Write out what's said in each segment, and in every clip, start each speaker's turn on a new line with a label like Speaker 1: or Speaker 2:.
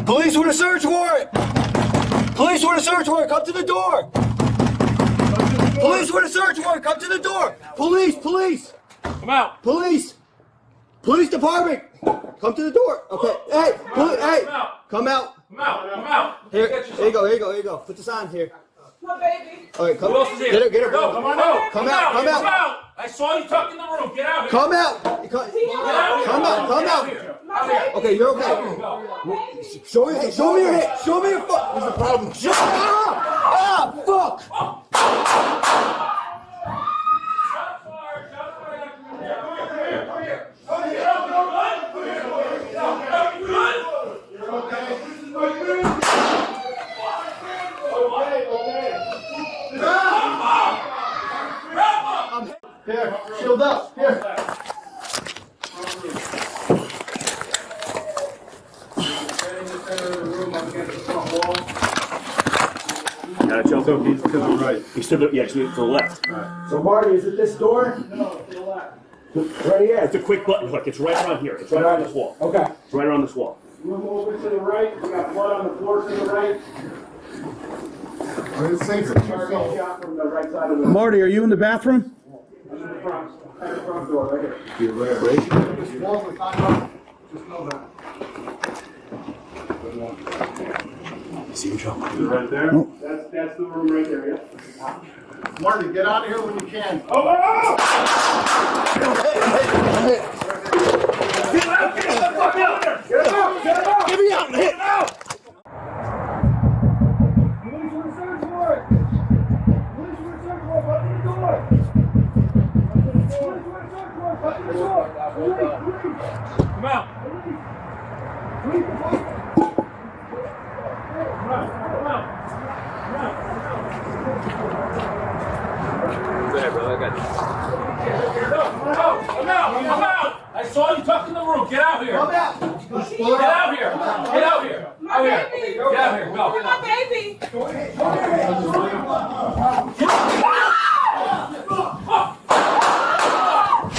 Speaker 1: Police with a search warrant! Police with a search warrant, come to the door! Police with a search warrant, come to the door! Police, police!
Speaker 2: Come out!
Speaker 1: Police! Police department! Come to the door! Okay, hey! Hey! Come out!
Speaker 2: Come out! Come out!
Speaker 1: Here you go, here you go, here you go. Put the sign here.
Speaker 3: My baby.
Speaker 1: Alright, come.
Speaker 2: Who else is here?
Speaker 1: Get her,
Speaker 2: Go, come on out!
Speaker 1: Come out, come out!
Speaker 2: I saw you tucked in the room. Get out here!
Speaker 1: Come out!
Speaker 2: Get out here!
Speaker 1: Come out, come out! Okay, you're okay. Show me your head, show me your head, show me your fuck! There's a problem. Shut up! Ah, fuck! Here, shield up, here.
Speaker 4: Got it, Joe? So he's to the right. He's to the, yeah, he's to the left.
Speaker 1: Right. So Marty, is it this door?
Speaker 4: No, to the left. Right here. It's a quick button. Look, it's right around here. It's right around this wall.
Speaker 1: Okay.
Speaker 4: It's right around this wall.
Speaker 5: Room over to the right. We got blood on the floor to the right.
Speaker 6: It's safer.
Speaker 5: Target shot from the right side of the
Speaker 1: Marty, are you in the bathroom?
Speaker 5: front door right here.
Speaker 6: You're right. This wall is not up. Just know that.
Speaker 4: See you, Joe.
Speaker 5: Is it right there? That's the room right there, yeah?
Speaker 6: Marty, get out of here when you can.
Speaker 5: Oh!
Speaker 2: Get out! Get the fuck out!
Speaker 1: Get him out! Get him out! Get me out! Hit!
Speaker 5: Police with a search warrant! Police with a search warrant! Open the door! Police with a search warrant! Open the door! Police!
Speaker 2: Come out!
Speaker 5: Police department!
Speaker 2: Come out! Come out!
Speaker 7: There, bro, I got you.
Speaker 2: Come out! Come out! I saw you tucked in the room. Get out here!
Speaker 1: Come out!
Speaker 2: Get out here! Get out here!
Speaker 3: My
Speaker 2: Out here!
Speaker 3: baby.
Speaker 2: Get out here! Go!
Speaker 3: My baby.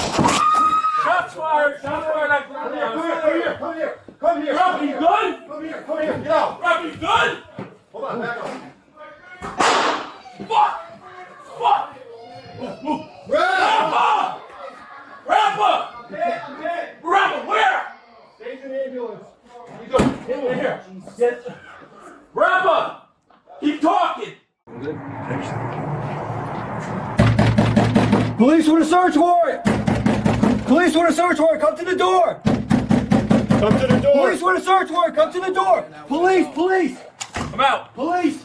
Speaker 2: Shots fired! Shots fired!
Speaker 5: Come here! Come here! Come here!
Speaker 2: Rappa, you good?
Speaker 5: Come here! Come here! Get out!
Speaker 2: Rappa, you good?
Speaker 6: Hold on, back up.
Speaker 2: Fuck! Fuck! Rappa! Rappa!
Speaker 5: I'm dead!
Speaker 2: Rappa, where?
Speaker 5: Stage an ambulance.
Speaker 2: Here. Rappa! Keep talking!
Speaker 1: Police with a search warrant! Police with a search warrant, come to the door!
Speaker 4: Come to the door.
Speaker 1: Police with a search warrant, come to the door! Police, police!
Speaker 2: Come out!
Speaker 1: Police!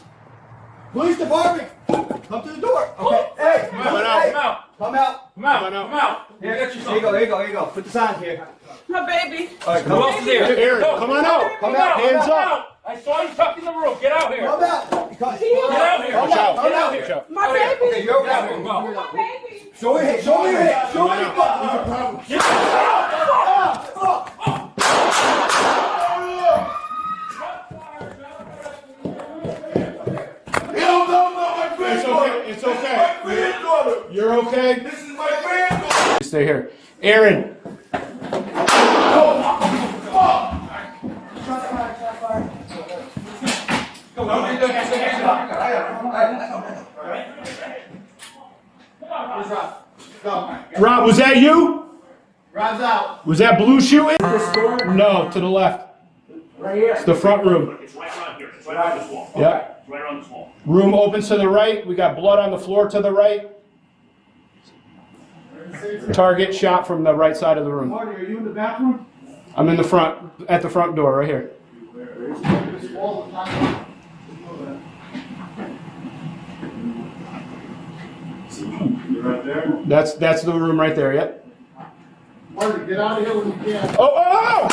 Speaker 1: Police department! Come to the door! Okay, hey!
Speaker 2: Come out!
Speaker 1: Hey.
Speaker 2: Come out!
Speaker 1: Come out!
Speaker 2: Come out! Come out!
Speaker 1: Here,
Speaker 2: Get
Speaker 1: here you go, here you go, here you go. Put the sign here.
Speaker 3: My baby.
Speaker 1: Alright,
Speaker 2: Who
Speaker 1: come
Speaker 2: else is here?
Speaker 4: Aaron,
Speaker 2: No,
Speaker 4: come on out.
Speaker 1: Come out,
Speaker 4: Hands
Speaker 2: Come
Speaker 4: up.
Speaker 2: out! I saw you tucked in the room. Get out here!
Speaker 1: Come out!
Speaker 2: Get out here!
Speaker 1: Come
Speaker 2: Get
Speaker 1: out, come
Speaker 2: out
Speaker 1: out.
Speaker 2: here!
Speaker 3: My
Speaker 2: Out here.
Speaker 3: baby.
Speaker 1: Okay, you're
Speaker 2: Get out
Speaker 1: okay.
Speaker 2: here! Go!
Speaker 3: My baby.
Speaker 1: Show me your head, show me your head, show me your fuck!
Speaker 2: Get out!
Speaker 1: Fuck!
Speaker 4: It's okay. It's okay. You're okay.
Speaker 6: This is my granddaughter.
Speaker 4: Stay here. Aaron. Rob, was that you?
Speaker 5: Rob's out.
Speaker 4: Was that blue shoe in? No, to the left.
Speaker 5: Right here.
Speaker 4: It's the front room.
Speaker 2: It's right around here. It's right around this wall.
Speaker 4: Yeah.
Speaker 2: It's right around this wall.
Speaker 4: Room opens to the right. We got blood on the floor to the right. Target shot from the right side of the room.
Speaker 5: Marty, are you in the bathroom?
Speaker 4: I'm in the front, at the front door, right here.
Speaker 6: This wall is not up.
Speaker 5: You right there?
Speaker 4: That's the room right there. Yep.
Speaker 6: Marty, get out of here when you can.
Speaker 4: Oh!